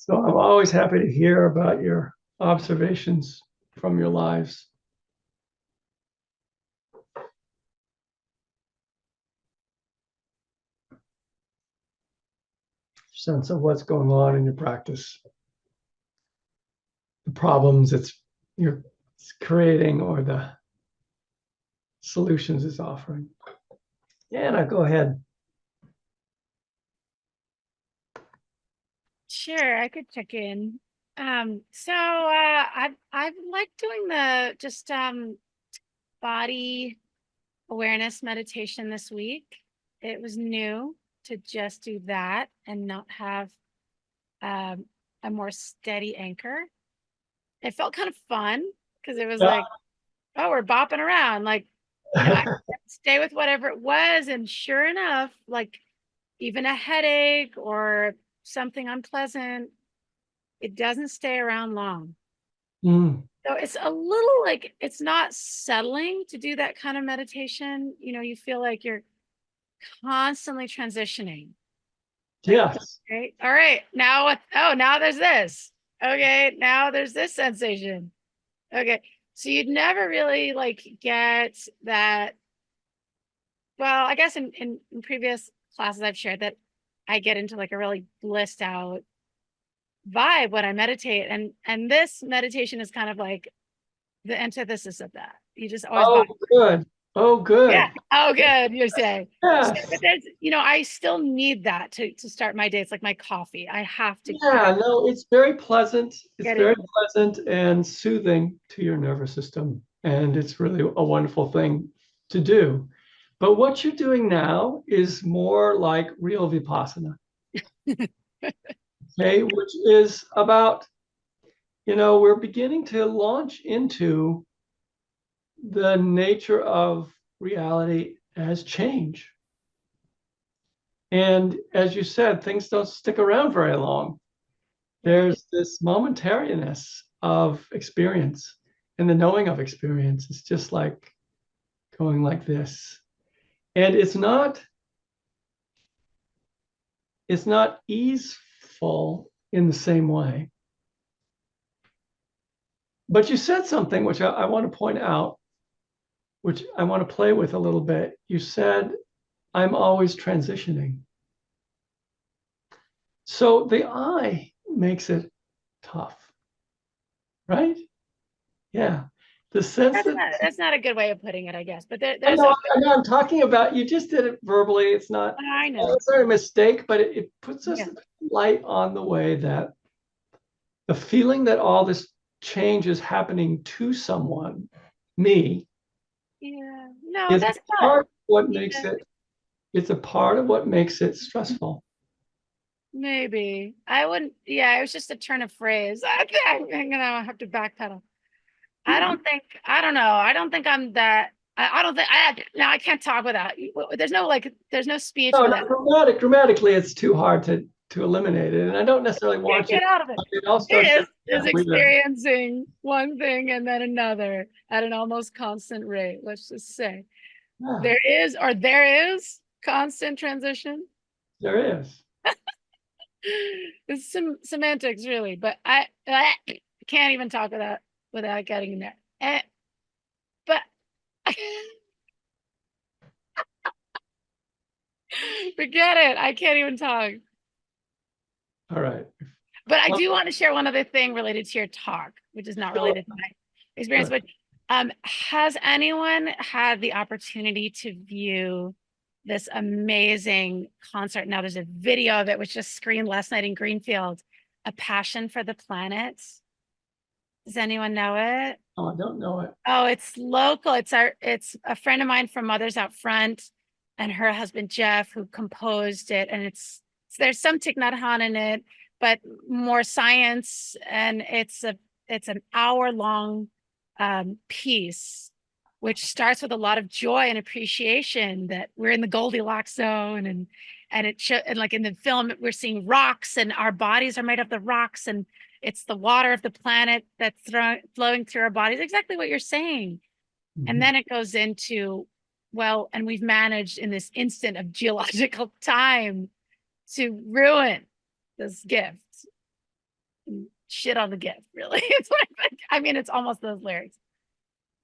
So I'm always happy to hear about your observations from your lives. Sense of what's going on in your practice, the problems you're creating, or the solutions it's offering. Anna, go ahead. Sure, I could check in. I've liked doing the just body awareness meditation this week. It was new to just do that and not have um a more steady anchor. It felt kind of fun because it was like, oh, we're bopping around. Like, I stay with whatever it was. And sure enough, like even a headache or something unpleasant, it doesn't stay around long. Mm. So it's a little like it's not settling to do that kind of meditation. You feel like you're constantly transitioning. Like, Yes. okay, all right, now what? Oh, now there's this. Okay, now there's this sensation. Okay. So you'd never really like get that. Well, I guess in previous classes I've shared that I get into like a really blissed out vibe when I meditate. And this meditation is kind of like the antithesis of that. You just always Oh, vibe. good. Oh, Yeah. good. Oh, good. You're saying. So, but Yes. there's, I still need that to start my day. It's like my coffee. I have to Yeah, no, it's very pleasant. It's get very in. pleasant and soothing to your nervous system. And it's really a wonderful thing to do. But what you're doing now is more like real Vipassana, okay, which is about, we're beginning to launch into the nature of reality as change. And as you said, things don't stick around very long. There's this momentariness of experience, and the knowing of experience is just like going like this. And it's not easeful in the same way. But you said something which I want to point out, which I want to play with a little bit. You said, I'm always transitioning. So the I makes it tough, right? Yeah. The sense That's that not that's not a good way of putting it, I guess. But I there's know, a I know I'm talking about, you just did it verbally. It's not, I know. it's not a mistake, but it puts us Yeah. light on the way that the feeling that all this change is happening to someone, me, Yeah. No, is that's a not. part of what makes Yeah, it, it's a part of what makes it stressful. maybe. I wouldn't. Yeah, it was just a turn of phrase. I'm gonna have to backpedal. I don't know. I don't think I'm that. I don't think now I can't talk without. There's no speech No, without. not grammatically, it's too hard to eliminate it. And I don't necessarily Can't want you get to, out of it. it all It starts to is weird. experiencing one thing and then another at an almost constant rate. Let's just say Yeah, there is constant transition. there is. It's some semantics, really, but I can't even talk without getting there. But forget it. I can't even talk. All right. But I Well, do want to share one other thing related to your talk, which is not sure, related to my experience. sure. But has anyone had the opportunity to view this amazing concert? Now, there's a video of it, which just screened last night in Greenfield, A Passion for the Planet. Does anyone know it? Oh, I don't know it. Oh, it's local. It's a friend of mine from Mothers Out Front and her husband Jeff who composed it. And there's some Thich Nhat Hanh in it, but more science. And it's an hour-long piece, which starts with a lot of joy and appreciation that we're in the Goldilocks zone, and like in the film we're seeing rocks and our bodies are made of the rocks, and it's the water of the planet that's flowing through our bodies, exactly what you're saying. And Mhm. then it goes into, well, and we've managed in this instant of geological time to ruin this gift. shit on the gift, really. It's like, I mean, it's almost those lyrics.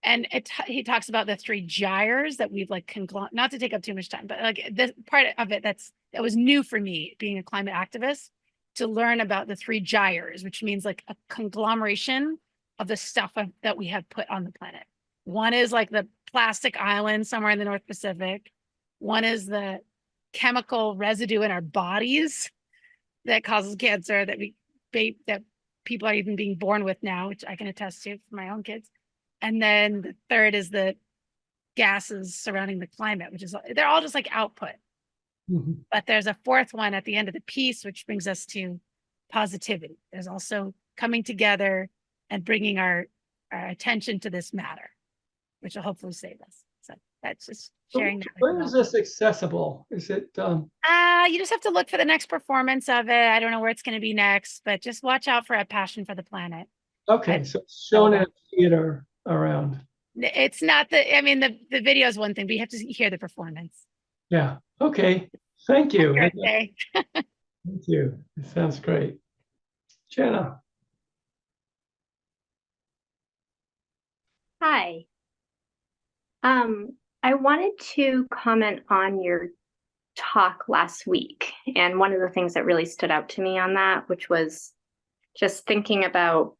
And he talks about the three gyres that we've like not to take up too much time, but like this part of it that was new for me being a climate activist, to learn about the three gyres, which means like a conglomeration of the stuff that we have put on the planet. One is like the plastic island somewhere in the North Pacific. One is the chemical residue in our bodies that causes cancer that that people are even being born with now, which I can attest to for my own kids. And then the third is the gases surrounding the climate, which is, they're all just like output. Mhm. But there's a fourth one at the end of the piece, which brings us to positivity. There's also coming together and bringing our attention to this matter, which will hopefully save us. So that's just sharing that. Where is this accessible? Is it? You just have to look for the next performance of it. I don't know where it's going to be next, but just watch out for A Passion for the Planet. Okay, so it's shown in a theater around. It's not the, I mean, the video is one thing, but you have to hear the performance. Yeah. Okay. Thank you. Thank you. It sounds great. Jenna. Hi. I wanted to comment on your talk last week. And one of the things that really stood out to me on that, which was just thinking about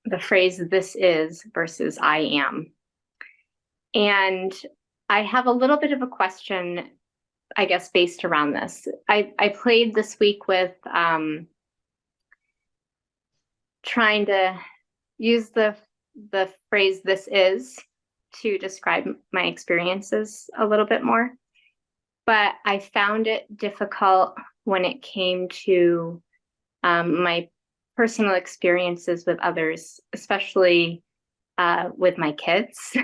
the phrase "this is" versus "I am." And I have a little bit of a question, I guess, based around this. I played this week with trying to use the phrase "this is" to describe my experiences a little bit more. But I found it difficult when it came to my personal experiences with others, especially with my kids.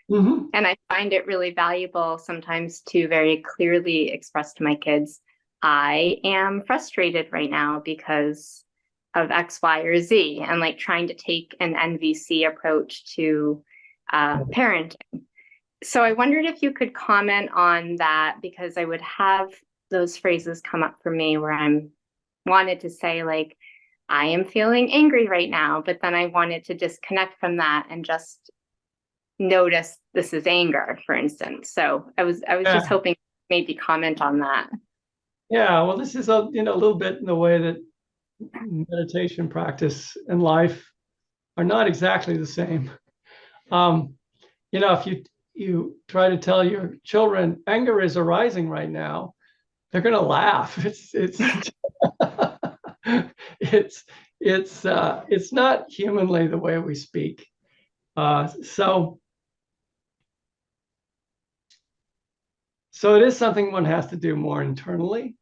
Mm-hmm. And I find it really valuable sometimes to very clearly express to my kids, I am frustrated right now because of X, Y, or Z, and like trying to take an NVC approach to parenting. So I wondered if you could comment on that, because I would have those phrases come up for me where I'm wanted to say like, I am feeling angry right now, but then I wanted to disconnect from that and just notice this is anger, for instance. So I was just hoping maybe comment on that. Yeah, well, this is a little bit in the way that meditation practice and life are not exactly the same. If you try to tell your children anger is arising right now, they're going to laugh. It's not humanly the way we speak. So it is something one has to do more internally.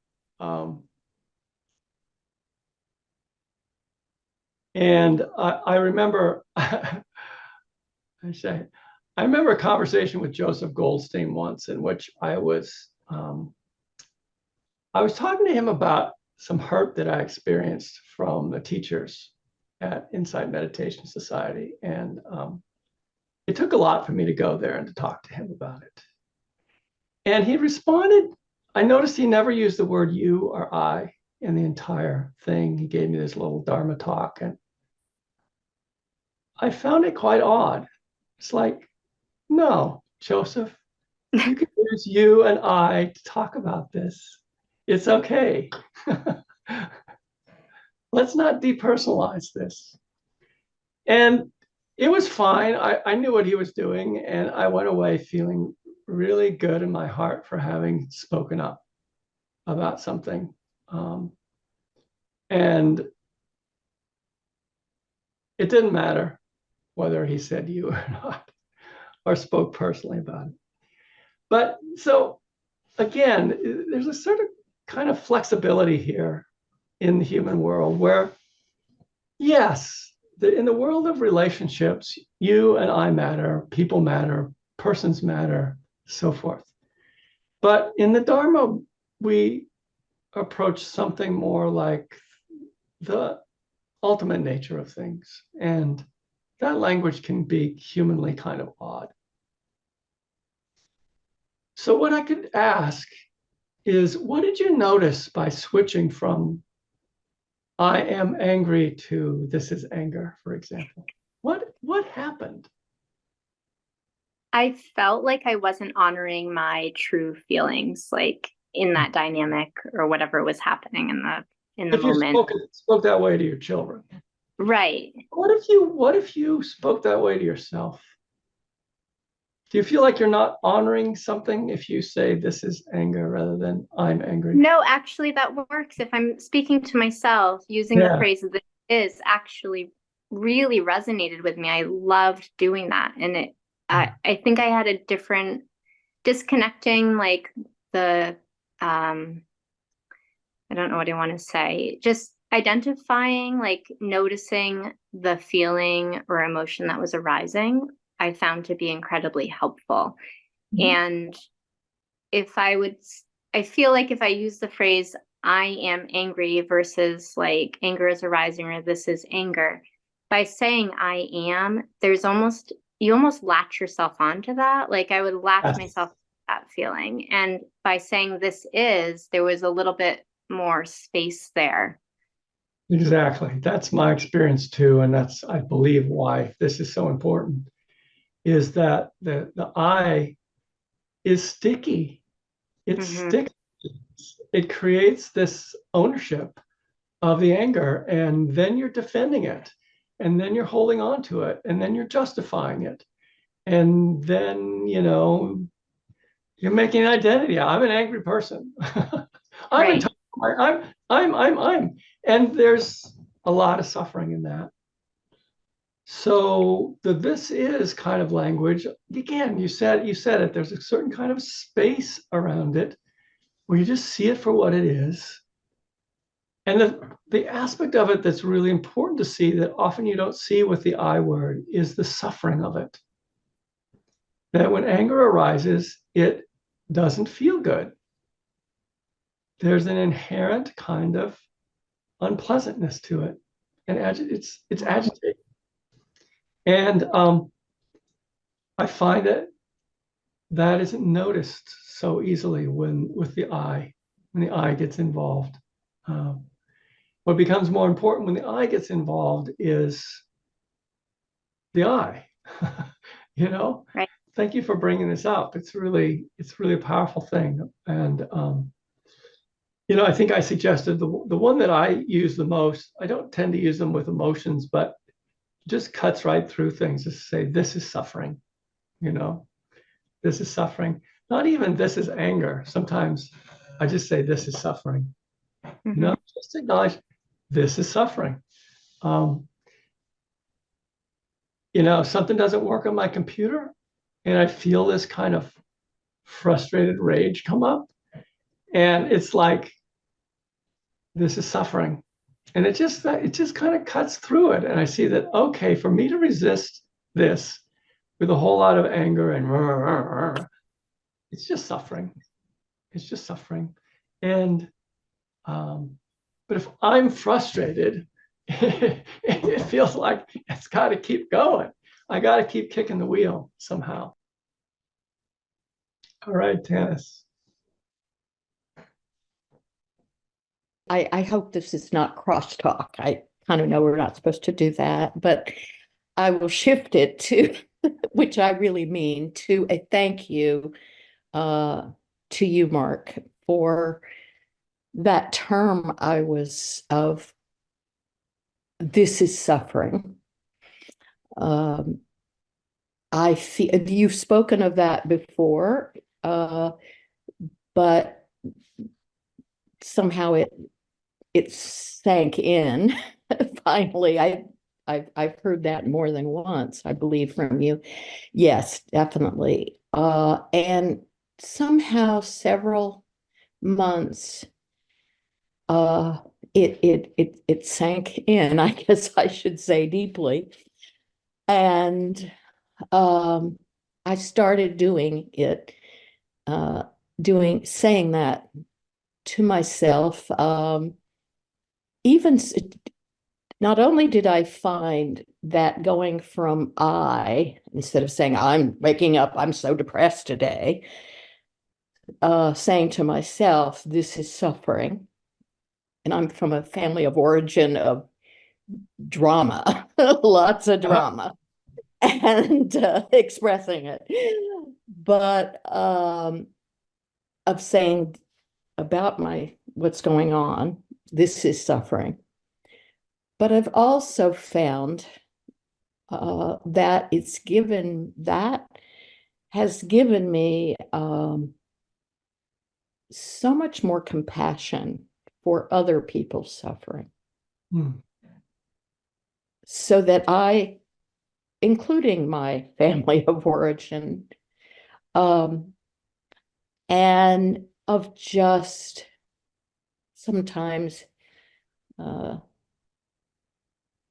And I remember, I remember a conversation with Joseph Goldstein once in which I was talking to him about some hurt that I experienced from the teachers at Insight Meditation Society. And it took a lot for me to go there and to talk to him about it. And he responded, I noticed he never used the word you or I in the entire thing. He gave me this little Dharma talk, and I found it quite odd. It's like, no, Joseph, you can use you and I to talk about this. It's okay. Let's not depersonalize this. And it was fine. I knew what he was doing, and I went away feeling really good in my heart for having spoken up about something. And it didn't matter whether he said you or not, or spoke personally about it. But so again, there's a sort of kind of flexibility here in the human world where, yes, in the world of relationships, you and I matter, people matter, persons matter, so forth. But in the Dharma, we approach something more like the ultimate nature of things. And that language can be humanly kind of odd. So what I could ask is, what did you notice by switching from I am angry to this is anger, for example. What happened? I felt like I wasn't honoring my true feelings, like in that dynamic or whatever was happening in the If you moment. spoke that way to your children, Right. what if you spoke that way to yourself? Do you feel like you're not honoring something if you say this is anger rather than I'm angry? No, actually, that works. If I'm speaking to myself, using the Yeah. phrase "this is" actually really resonated with me. I loved doing that, and I think I had a different disconnecting, like the I don't know what I want to say, just identifying, like noticing the feeling or emotion that was arising. I found to be incredibly helpful, Mhm. and if I would, I feel like if I use the phrase "I am angry" versus like "anger is arising" or "this is anger," by saying "I am," there's almost, you almost latch yourself onto that. Like I would latch Yes, myself to that feeling. And by saying "this is," there was a little bit more space there. exactly. That's my experience too, and that's, I believe, why this is so important, is that the I is sticky. It Hmm. sticks. It creates this ownership of the anger, and then you're defending it, and then you're holding on to it, and then you're justifying it, and then you're making an identity. I'm an angry person. I'm Right. entitled. I'm, and there's a lot of suffering in that. So the this is kind of language. Again, you said it. There's a certain kind of space around it where you just see it for what it is. And the aspect of it that's really important to see that often you don't see with the I word is the suffering of it. That when anger arises, it doesn't feel good. There's an inherent kind of unpleasantness to it, and it's agitating. And I find that that isn't noticed so easily when the I gets involved. Um, what becomes more important when the I gets involved is the I. you know, Right. Thank you for bringing this up. It's really a powerful thing, and I think I suggested the one that I use the most. I don't tend to use them with emotions, but just cuts right through things. Just say this is suffering. You know, this is suffering. Not even this is anger. Sometimes I just say this is suffering. Hmm. Just acknowledge this is suffering. Um, Something doesn't work on my computer, and I feel this kind of frustrated rage come up, and it's like this is suffering, and it just kind of cuts through it, and I see that okay, for me to resist this with a whole lot of anger and it's just suffering. It's just suffering, and um, but if I'm frustrated, it feels like it's got to keep going. I got to keep kicking the wheel somehow. All right, Tanis. I hope this is not crosstalk. I kind of know we're not supposed to do that, but I will shift it to, which I really mean, to a thank you to you, Mark, for that term of this is suffering. I feel you've spoken of that before, but somehow it sank in. Finally, I've heard that more than once, I believe, from you. Yes, definitely. And somehow several months, uh, it sank in, I guess I should say, deeply. And um, I started doing it, saying that to myself. Even not only did I find that going from I, instead of saying I'm waking up, I'm so depressed today, saying to myself, this is suffering. and I'm from a family of origin of drama, lots of drama, and expressing it. But of saying about what's going on, this is suffering. But I've also found that has given me so much more compassion for other people's suffering. So that including my family of origin, and of just sometimes,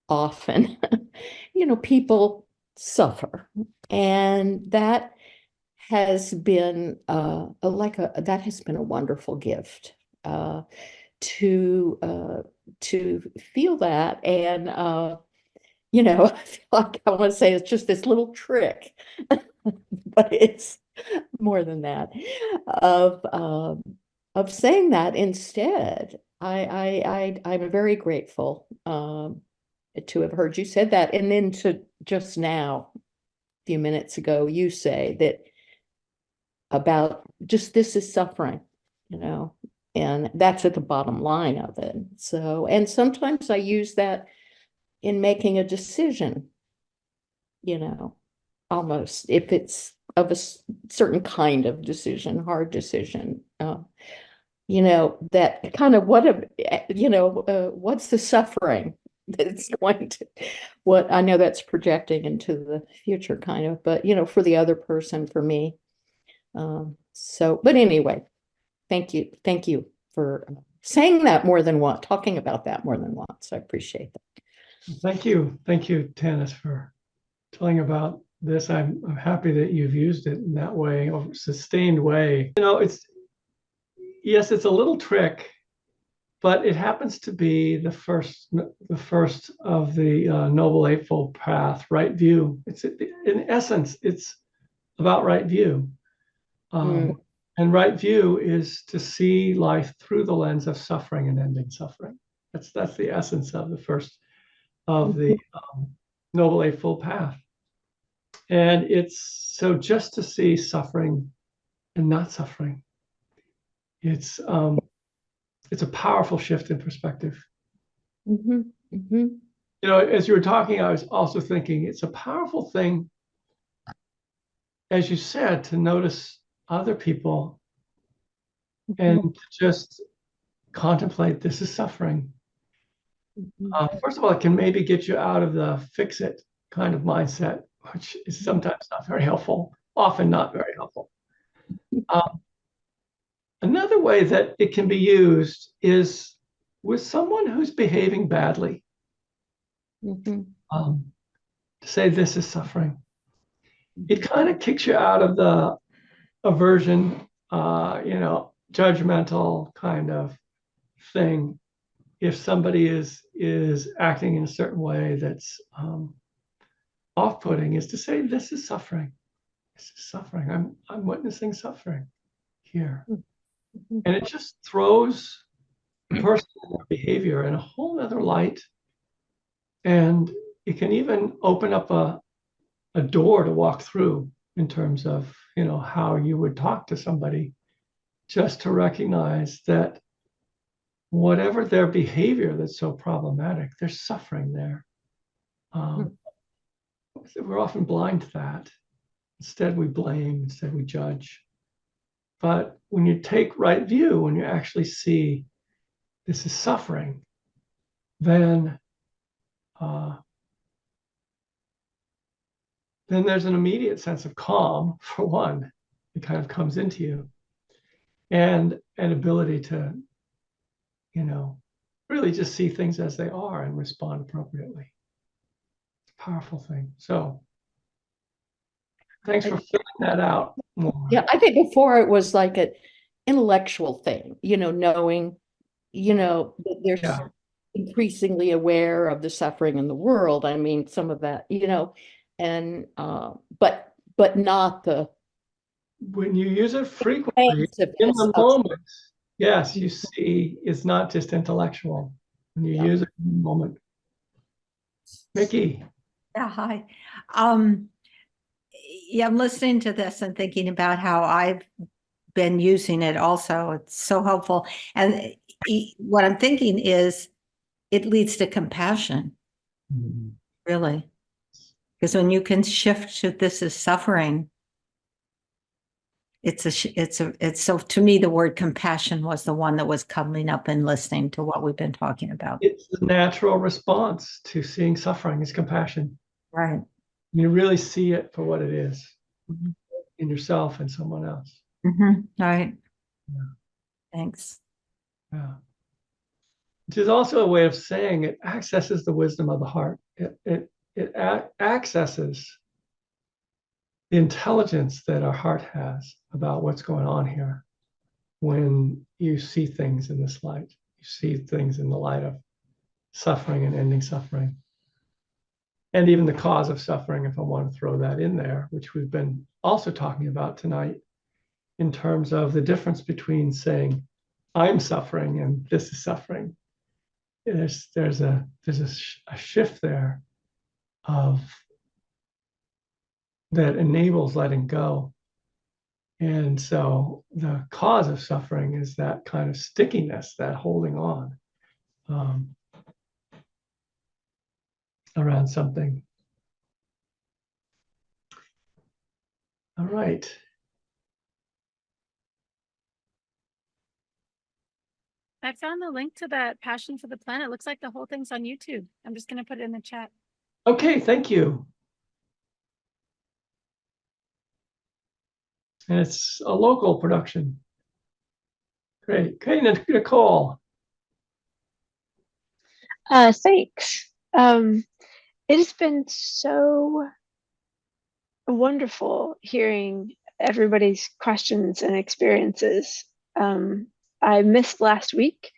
often, people suffer, and that has been that has been a wonderful gift, to feel that. And I feel like I want to say it's just this little trick, but it's more than that, of saying that instead. I'm very grateful to have heard you said that, and then to just now, a few minutes ago, you say that about just this is suffering, and that's at the bottom line of it. So, and sometimes I use that in making a decision, almost if it's of a certain kind of decision, hard decision, that kind of what's the suffering that's going to, what I know that's projecting into the future kind of, but for the other person, for me. But anyway, thank you for saying that more than once, talking about that more than once. I appreciate that. Thank you, Tanis, for telling about this. I'm happy that you've used it in that way, or sustained way. Yes, it's a little trick, but it happens to be the first of the Noble Eightfold Path, right view. It's in essence, it's about right view. And right view is to see life through the lens of suffering and ending suffering. That's the essence of the first of the Noble Eightfold Path. And it's so just to see suffering and not suffering. It's a powerful shift in perspective. As you were talking, I was also thinking it's a powerful thing, as you said, to notice other people and to just contemplate this is suffering. First of all, it can maybe get you out of the fix it kind of mindset, which is sometimes not very helpful, often not very helpful. Another way that it can be used is with someone who's behaving badly. To say this is suffering. It kind of kicks you out of the aversion, judgmental kind of thing. If somebody is acting in a certain way that's off-putting, is to say this is suffering. This is suffering. I'm witnessing suffering here. And it just throws the person and their behavior in a whole other light. And it can even open up a door to walk through in terms of, how you would talk to somebody, just to recognize that whatever their behavior that's so problematic, there's suffering there. We're often blind to that. Instead, we blame, instead we judge. But when you take right view, when you actually see this is suffering, then there's an immediate sense of calm, for one. It kind of comes into you, and an ability to, really just see things as they are and respond appropriately. It's a powerful thing. So thanks for filling that out more. Yeah, I think before it was like an intellectual thing, knowing, that there's increasingly aware of the suffering in the world. I mean, some of that, and but not the, when you use it frequently in the of, moment, Yes, you see, it's not just intellectual when you Yeah. use it in the moment. Mickey. Yeah, hi. Yeah, I'm listening to this and thinking about how I've been using it also. It's so helpful. And what I'm thinking is it leads to compassion, really. Because when you can shift to this is suffering, it's so to me, the word compassion was the one that was coming up and listening to what we've been talking about. It's the natural response to seeing suffering is compassion. Right. You really see it for what it is Mhm. in yourself and someone else. Right. Yeah. Thanks. Yeah. Which is also a way of saying it accesses the wisdom of the heart. It accesses the intelligence that our heart has about what's going on here. When you see things in this light, you see things in the light of suffering and ending suffering. And even the cause of suffering, if I want to throw that in there, which we've been also talking about tonight, in terms of the difference between saying, I'm suffering and this is suffering. There's a shift there of that enables letting go. And so the cause of suffering is that kind of stickiness, that holding on around something. All right. I found the link to that Passion for the Planet. Looks like the whole thing's on YouTube. I'm just going to put it in the chat. Okay, thank you. And it's a local production. Great. Okay, Nicole. Thanks. It has been so wonderful hearing everybody's questions and experiences. I missed last week,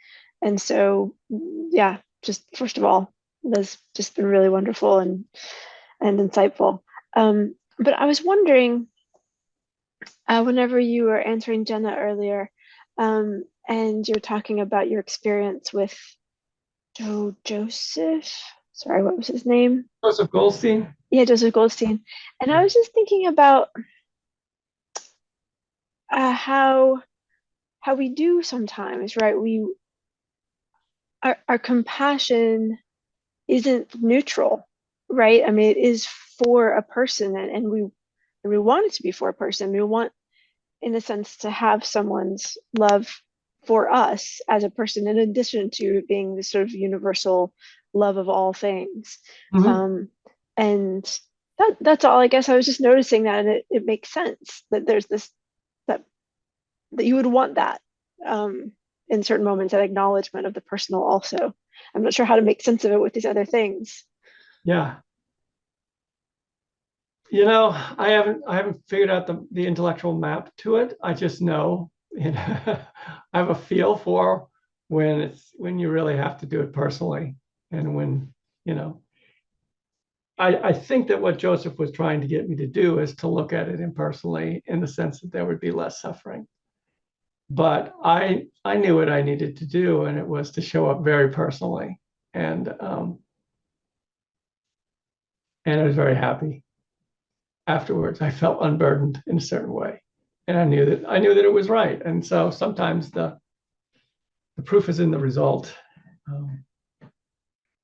and so yeah, just first of all, that's just been really wonderful and insightful. But I was wondering, whenever you were answering Jenna earlier, and you were talking about your experience with Joseph. Sorry, what was his name? Joseph Goldstein. Yeah, Joseph Goldstein. And I was just thinking about how we do sometimes, right? Our compassion isn't neutral, right? I mean, it is for a person, and we want it to be for a person. We want, in a sense, to have someone's love for us as a person, in addition to being the sort of universal love of all things. Mhm. And that's all. I guess I was just noticing that, and it makes sense that there's this that you would want that in certain moments, that acknowledgement of the personal also. I'm not sure how to make sense of it with these other things. Yeah. You know, I haven't figured out the intellectual map to it. I just know, I have a feel for when you really have to do it personally, and when, you know, I think that what Joseph was trying to get me to do is to look at it impersonally, in the sense that there would be less suffering. But I knew what I needed to do, and it was to show up very personally, and I was very happy afterwards. I felt unburdened in a certain way, and I knew that it was right. And so sometimes the proof is in the result. Um,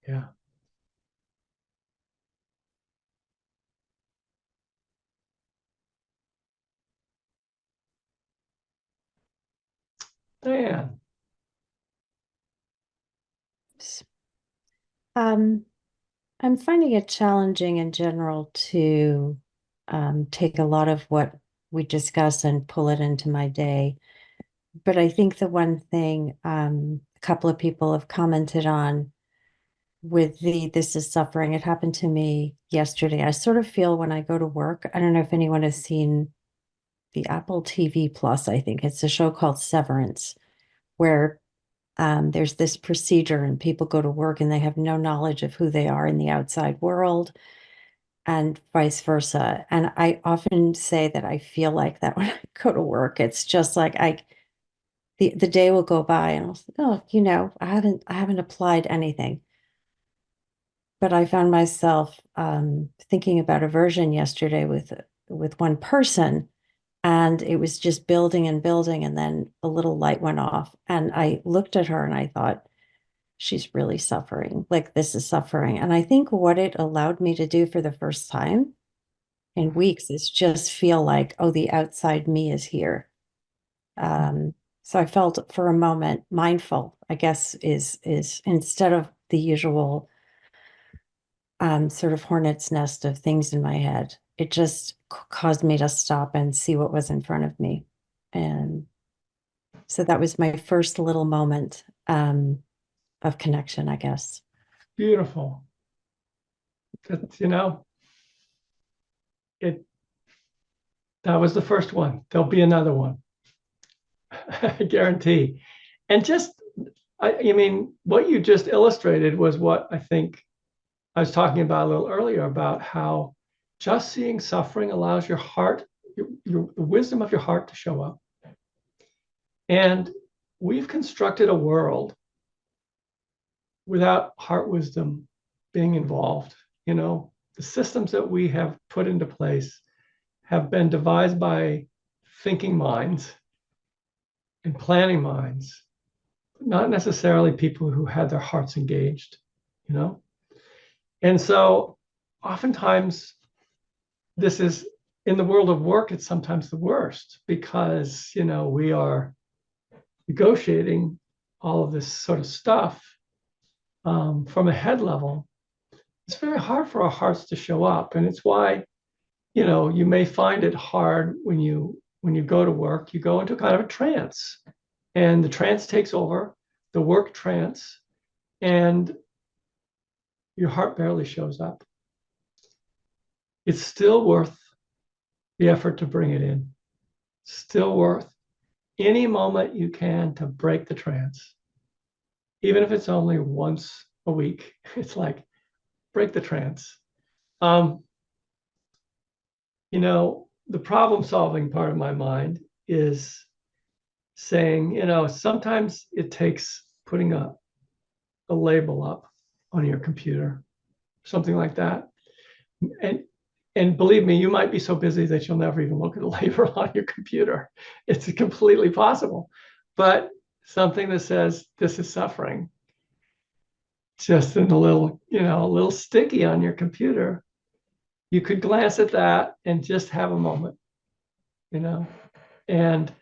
yeah. Diane. I'm finding it challenging in general to take a lot of what we discuss and pull it into my day. But I think the one thing a couple of people have commented on with this is suffering, it happened to me yesterday. I sort of feel when I go to work, I don't know if anyone has seen the Apple TV Plus, I think it's a show called Severance, where there's this procedure and people go to work and they have no knowledge of who they are in the outside world and vice versa. And I often say that I feel like that when I go to work. It's just like the day will go by and I'll say, oh, I haven't applied anything. But I found myself thinking about aversion yesterday with one person, and it was just building and building, and then a little light went off, and I looked at her and I thought, she's really suffering. Like, this is suffering. And I think what it allowed me to do for the first time in weeks is just feel like, oh, the outside me is here. So I felt for a moment mindful, I guess, is instead of the usual sort of hornet's nest of things in my head, it just caused me to stop and see what was in front of me. And so that was my first little moment of connection, I guess. Beautiful. That, that was the first one. There'll be another one. I guarantee. And I mean, what you just illustrated was what I think I was talking about a little earlier, about how just seeing suffering allows your heart, the wisdom of your heart to show up. And we've constructed a world without heart wisdom being involved. The systems that we have put into place have been devised by thinking minds and planning minds, not necessarily people who had their hearts engaged. And so oftentimes this is, in the world of work, it's sometimes the worst, because we are negotiating all of this sort of stuff from a head level. It's very hard for our hearts to show up. And it's why you may find it hard when you go to work. You go into kind of a trance, and the trance takes over, the work trance, and your heart barely shows up. It's still worth the effort to bring it in. Still worth any moment you can to break the trance. Even if it's only once a week, it's like, break the trance. The problem solving part of my mind is saying, sometimes it takes putting a label up on your computer, something like that. And believe me, you might be so busy that you'll never even look at a label on your computer. It's completely possible. But something that says this is suffering, just in a little sticky on your computer, you could glance at that and just have a moment, And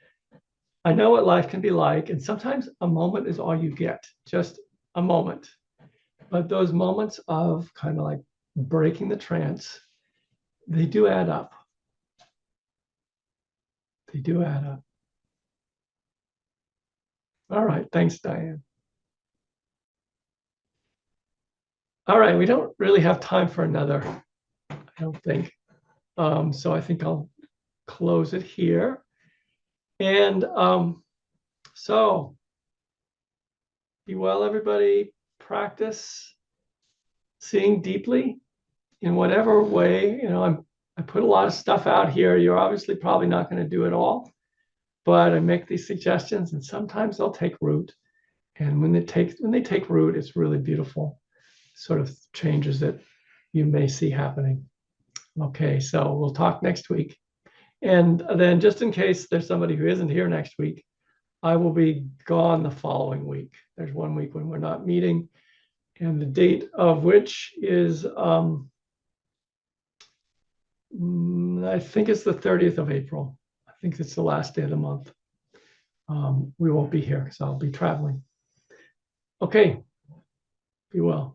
I know what life can be like, and sometimes a moment is all you get, just a moment. But those moments of kind of like breaking the trance, they do add up. They do add up. All right. Thanks, Diane. All right. We don't really have time for another, I don't think. So I think I'll close it here. And so be well, everybody. Practice seeing deeply in whatever way. I put a lot of stuff out here. You're obviously probably not going to do it all, but I make these suggestions, and sometimes they'll take root. And when they take root, it's really beautiful sort of changes that you may see happening. Okay, so we'll talk next week. And then, just in case there's somebody who isn't here next week, I will be gone the following week. There's 1 week when we're not meeting, and the date of which is, I think it's the 30th of April. I think it's the last day of the month. We won't be here because I'll be traveling. Okay, be well.